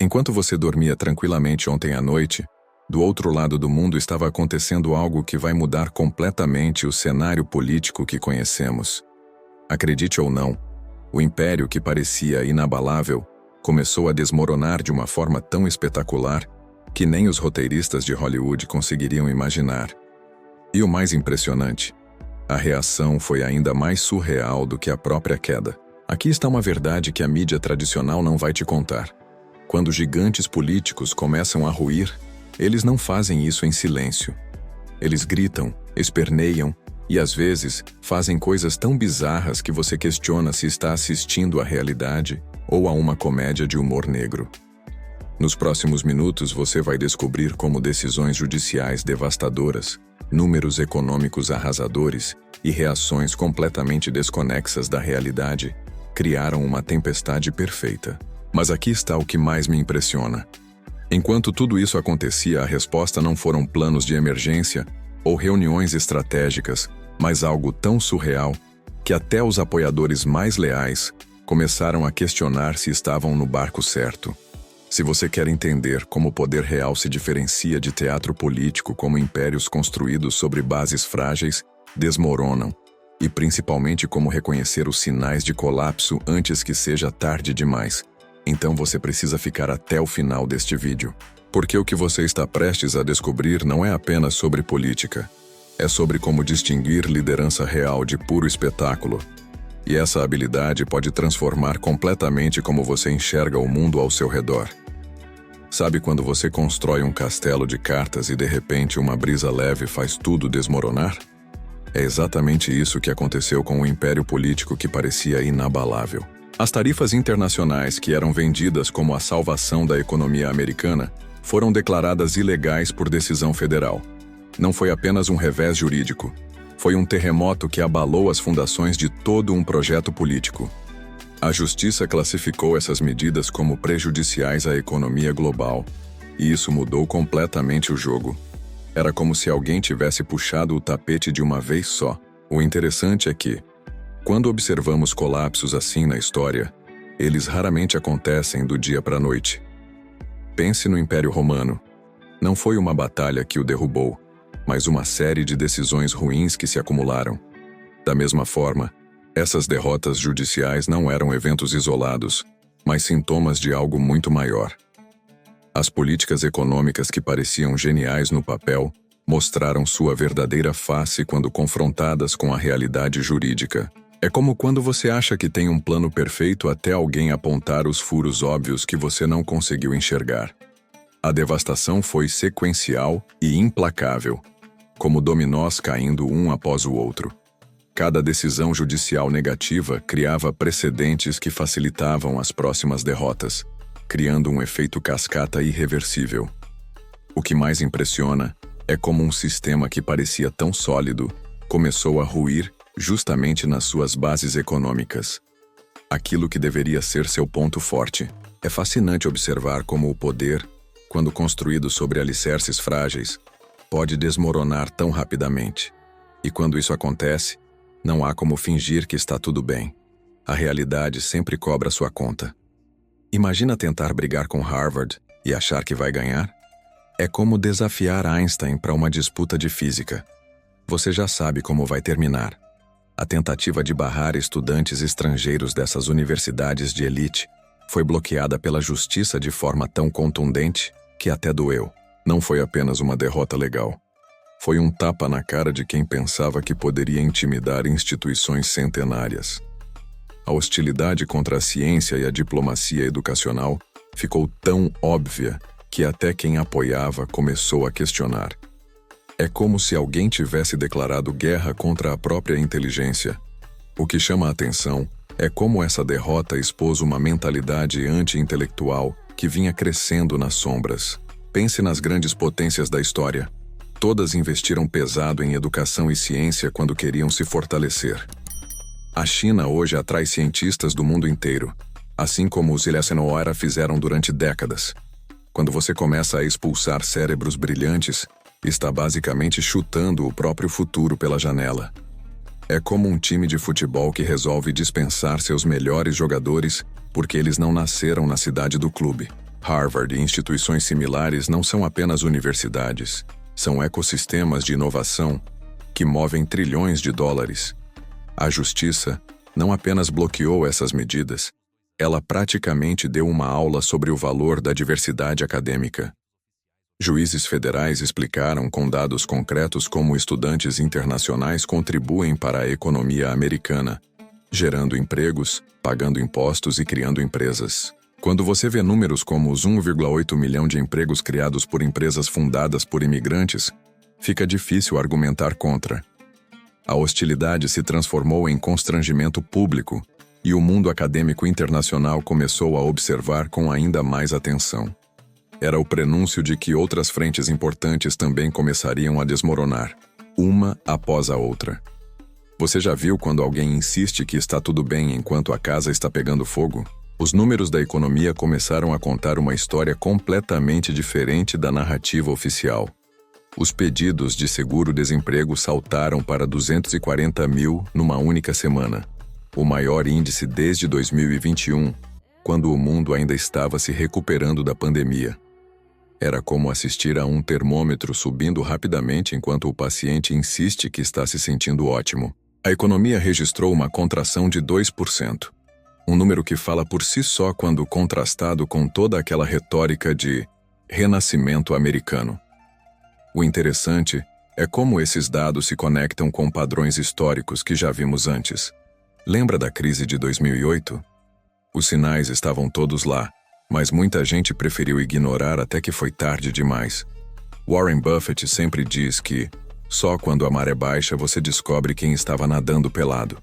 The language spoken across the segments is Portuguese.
Enquanto você dormia tranquilamente ontem à noite, do outro lado do mundo estava acontecendo algo que vai mudar completamente o cenário político que conhecemos. Acredite ou não, o império que parecia inabalável começou a desmoronar de uma forma tão espetacular que nem os roteiristas de Hollywood conseguiriam imaginar. E o mais impressionante, a reação foi ainda mais surreal do que a própria queda. Aqui está uma verdade que a mídia tradicional não vai te contar. Quando gigantes políticos começam a ruir, eles não fazem isso em silêncio. Eles gritam, esperneiam e, às vezes, fazem coisas tão bizarras que você questiona se está assistindo à realidade ou a uma comédia de humor negro. Nos próximos minutos você vai descobrir como decisões judiciais devastadoras, números econômicos arrasadores e reações completamente desconexas da realidade criaram uma tempestade perfeita. Mas aqui está o que mais me impressiona. Enquanto tudo isso acontecia, a resposta não foram planos de emergência ou reuniões estratégicas, mas algo tão surreal que até os apoiadores mais leais começaram a questionar se estavam no barco certo. Se você quer entender como o poder real se diferencia de teatro político, como impérios construídos sobre bases frágeis desmoronam, e principalmente como reconhecer os sinais de colapso antes que seja tarde demais, então você precisa ficar até o final deste vídeo. Porque o que você está prestes a descobrir não é apenas sobre política. É sobre como distinguir liderança real de puro espetáculo. E essa habilidade pode transformar completamente como você enxerga o mundo ao seu redor. Sabe quando você constrói um castelo de cartas e de repente uma brisa leve faz tudo desmoronar? É exatamente isso que aconteceu com o império político que parecia inabalável. As tarifas internacionais que eram vendidas como a salvação da economia americana foram declaradas ilegais por decisão federal. Não foi apenas um revés jurídico. Foi um terremoto que abalou as fundações de todo um projeto político. A justiça classificou essas medidas como prejudiciais à economia global, e isso mudou completamente o jogo. Era como se alguém tivesse puxado o tapete de uma vez só. O interessante é que, quando observamos colapsos assim na história, eles raramente acontecem do dia para a noite. Pense no Império Romano. Não foi uma batalha que o derrubou, mas uma série de decisões ruins que se acumularam. Da mesma forma, essas derrotas judiciais não eram eventos isolados, mas sintomas de algo muito maior. As políticas econômicas que pareciam geniais no papel mostraram sua verdadeira face quando confrontadas com a realidade jurídica. É como quando você acha que tem um plano perfeito até alguém apontar os furos óbvios que você não conseguiu enxergar. A devastação foi sequencial e implacável, como dominós caindo um após o outro. Cada decisão judicial negativa criava precedentes que facilitavam as próximas derrotas, criando um efeito cascata irreversível. O que mais impressiona é como um sistema que parecia tão sólido começou a ruir justamente nas suas bases econômicas. Aquilo que deveria ser seu ponto forte. É fascinante observar como o poder, quando construído sobre alicerces frágeis, pode desmoronar tão rapidamente. E quando isso acontece, não há como fingir que está tudo bem. A realidade sempre cobra sua conta. Imagina tentar brigar com Harvard e achar que vai ganhar? É como desafiar Einstein para uma disputa de física. Você já sabe como vai terminar. A tentativa de barrar estudantes estrangeiros dessas universidades de elite foi bloqueada pela justiça de forma tão contundente que até doeu. Não foi apenas uma derrota legal. Foi um tapa na cara de quem pensava que poderia intimidar instituições centenárias. A hostilidade contra a ciência e a diplomacia educacional ficou tão óbvia que até quem apoiava começou a questionar. É como se alguém tivesse declarado guerra contra a própria inteligência. O que chama a atenção é como essa derrota expôs uma mentalidade anti-intelectual que vinha crescendo nas sombras. Pense nas grandes potências da história. Todas investiram pesado em educação e ciência quando queriam se fortalecer. A China hoje atrai cientistas do mundo inteiro, assim como os Eisenhower fizeram durante décadas. Quando você começa a expulsar cérebros brilhantes, está basicamente chutando o próprio futuro pela janela. É como um time de futebol que resolve dispensar seus melhores jogadores porque eles não nasceram na cidade do clube. Harvard e instituições similares não são apenas universidades, são ecossistemas de inovação que movem trilhões de dólares. A justiça não apenas bloqueou essas medidas, ela praticamente deu uma aula sobre o valor da diversidade acadêmica. Juízes federais explicaram com dados concretos como estudantes internacionais contribuem para a economia americana, gerando empregos, pagando impostos e criando empresas. Quando você vê números como os 1,8 milhão de empregos criados por empresas fundadas por imigrantes, fica difícil argumentar contra. A hostilidade se transformou em constrangimento público e o mundo acadêmico internacional começou a observar com ainda mais atenção. Era o prenúncio de que outras frentes importantes também começariam a desmoronar, uma após a outra. Você já viu quando alguém insiste que está tudo bem enquanto a casa está pegando fogo? Os números da economia começaram a contar uma história completamente diferente da narrativa oficial. Os pedidos de seguro-desemprego saltaram para 240 mil numa única semana, o maior índice desde 2021, quando o mundo ainda estava se recuperando da pandemia. Era como assistir a um termômetro subindo rapidamente enquanto o paciente insiste que está se sentindo ótimo. A economia registrou uma contração de 2%. Um número que fala por si só quando contrastado com toda aquela retórica de renascimento americano. O interessante é como esses dados se conectam com padrões históricos que já vimos antes. Lembra da crise de 2008? Os sinais estavam todos lá, mas muita gente preferiu ignorar até que foi tarde demais. Warren Buffett sempre diz que só quando a maré baixa você descobre quem estava nadando pelado.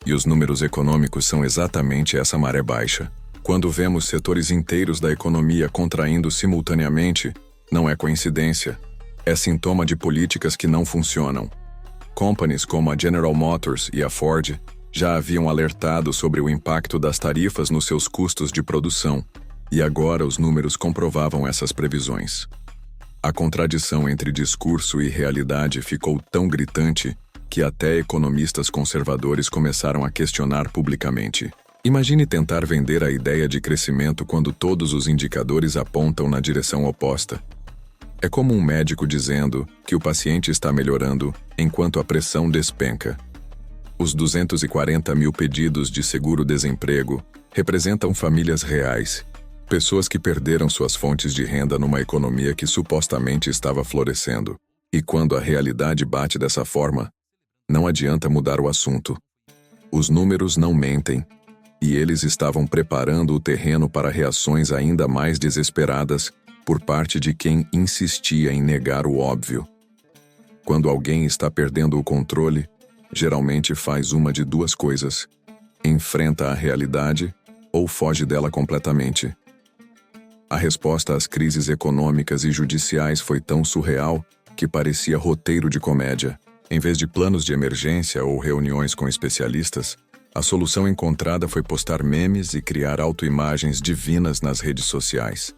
E os números econômicos são exatamente essa maré baixa. Quando vemos setores inteiros da economia contraindo simultaneamente, não é coincidência. É sintoma de políticas que não funcionam. Companies como a General Motors e a Ford já haviam alertado sobre o impacto das tarifas nos seus custos de produção, e agora os números comprovavam essas previsões. A contradição entre discurso e realidade ficou tão gritante que até economistas conservadores começaram a questionar publicamente. Imagine tentar vender a ideia de crescimento quando todos os indicadores apontam na direção oposta. É como um médico dizendo que o paciente está melhorando enquanto a pressão despenca. Os 240 mil pedidos de seguro-desemprego representam famílias reais, pessoas que perderam suas fontes de renda numa economia que supostamente estava florescendo. E quando a realidade bate dessa forma, não adianta mudar o assunto. Os números não mentem, e eles estavam preparando o terreno para reações ainda mais desesperadas por parte de quem insistia em negar o óbvio. Quando alguém está perdendo o controle, geralmente faz uma de duas coisas: enfrenta a realidade ou foge dela completamente. A resposta às crises econômicas e judiciais foi tão surreal que parecia roteiro de comédia. Em vez de planos de emergência ou reuniões com especialistas, a solução encontrada foi postar memes e criar autoimagens divinas nas redes sociais.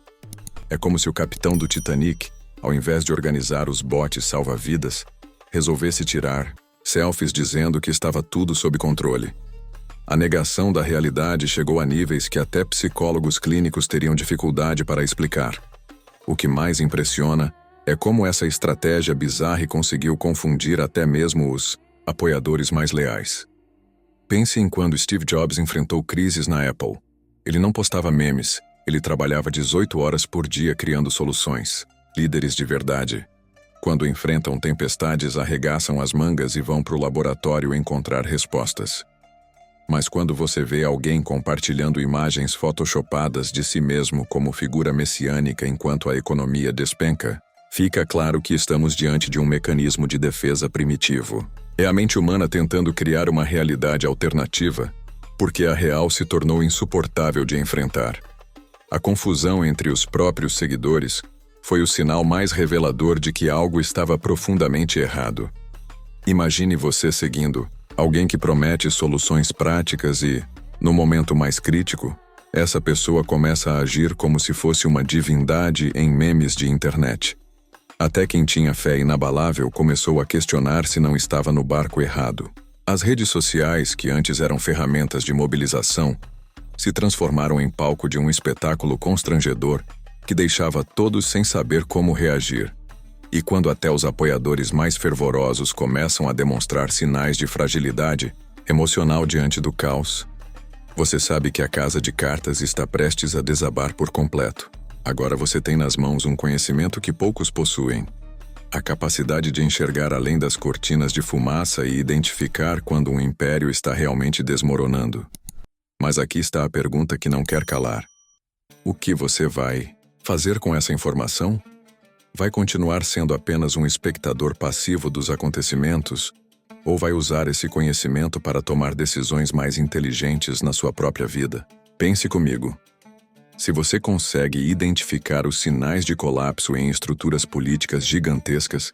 É como se o capitão do Titanic, ao invés de organizar os botes salva-vidas, resolvesse tirar selfies dizendo que estava tudo sob controle. A negação da realidade chegou a níveis que até psicólogos clínicos teriam dificuldade para explicar. O que mais impressiona é como essa estratégia bizarra conseguiu confundir até mesmo os apoiadores mais leais. Pense em quando Steve Jobs enfrentou crises na Apple. Ele não postava memes, ele trabalhava 18 horas por dia criando soluções. Líderes de verdade, quando enfrentam tempestades, arregaçam as mangas e vão para o laboratório encontrar respostas. Mas quando você vê alguém compartilhando imagens photoshopadas de si mesmo como figura messiânica enquanto a economia despenca, fica claro que estamos diante de um mecanismo de defesa primitivo. É a mente humana tentando criar uma realidade alternativa, porque a real se tornou insuportável de enfrentar. A confusão entre os próprios seguidores foi o sinal mais revelador de que algo estava profundamente errado. Imagine você seguindo alguém que promete soluções práticas e, no momento mais crítico, essa pessoa começa a agir como se fosse uma divindade em memes de internet. Até quem tinha fé inabalável começou a questionar se não estava no barco errado. As redes sociais, que antes eram ferramentas de mobilização, se transformaram em palco de um espetáculo constrangedor que deixava todos sem saber como reagir. E quando até os apoiadores mais fervorosos começam a demonstrar sinais de fragilidade emocional diante do caos, você sabe que a casa de cartas está prestes a desabar por completo. Agora você tem nas mãos um conhecimento que poucos possuem. A capacidade de enxergar além das cortinas de fumaça e identificar quando um império está realmente desmoronando. Mas aqui está a pergunta que não quer calar. O que você vai fazer com essa informação? Vai continuar sendo apenas um espectador passivo dos acontecimentos? Ou vai usar esse conhecimento para tomar decisões mais inteligentes na sua própria vida? Pense comigo. Se você consegue identificar os sinais de colapso em estruturas políticas gigantescas,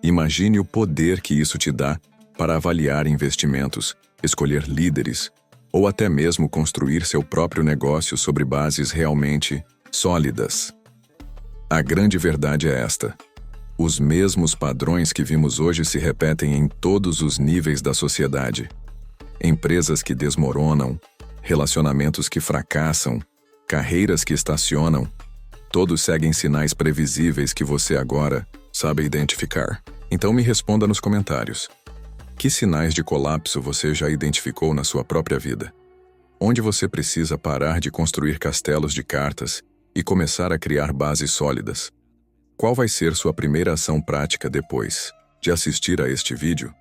imagine o poder que isso te dá para avaliar investimentos, escolher líderes, ou até mesmo construir seu próprio negócio sobre bases realmente sólidas. A grande verdade é esta: os mesmos padrões que vimos hoje se repetem em todos os níveis da sociedade. Empresas que desmoronam, relacionamentos que fracassam, carreiras que estacionam, todos seguem sinais previsíveis que você agora sabe identificar. Então me responda nos comentários. Que sinais de colapso você já identificou na sua própria vida? Onde você precisa parar de construir castelos de cartas e começar a criar bases sólidas? Qual vai ser sua primeira ação prática depois de assistir a este vídeo?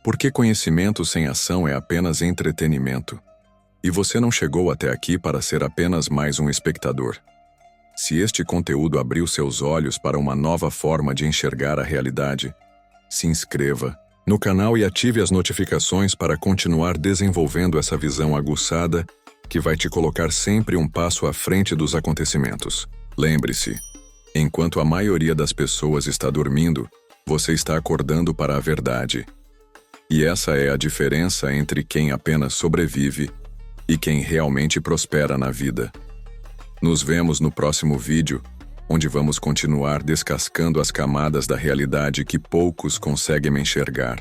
Porque conhecimento sem ação é apenas entretenimento. E você não chegou até aqui para ser apenas mais um espectador. Se este conteúdo abriu seus olhos para uma nova forma de enxergar a realidade, se inscreva no canal e ative as notificações para continuar desenvolvendo essa visão aguçada que vai te colocar sempre um passo à frente dos acontecimentos. Lembre-se, enquanto a maioria das pessoas está dormindo, você está acordando para a verdade. E essa é a diferença entre quem apenas sobrevive e quem realmente prospera na vida. Nos vemos no próximo vídeo, onde vamos continuar descascando as camadas da realidade que poucos conseguem enxergar.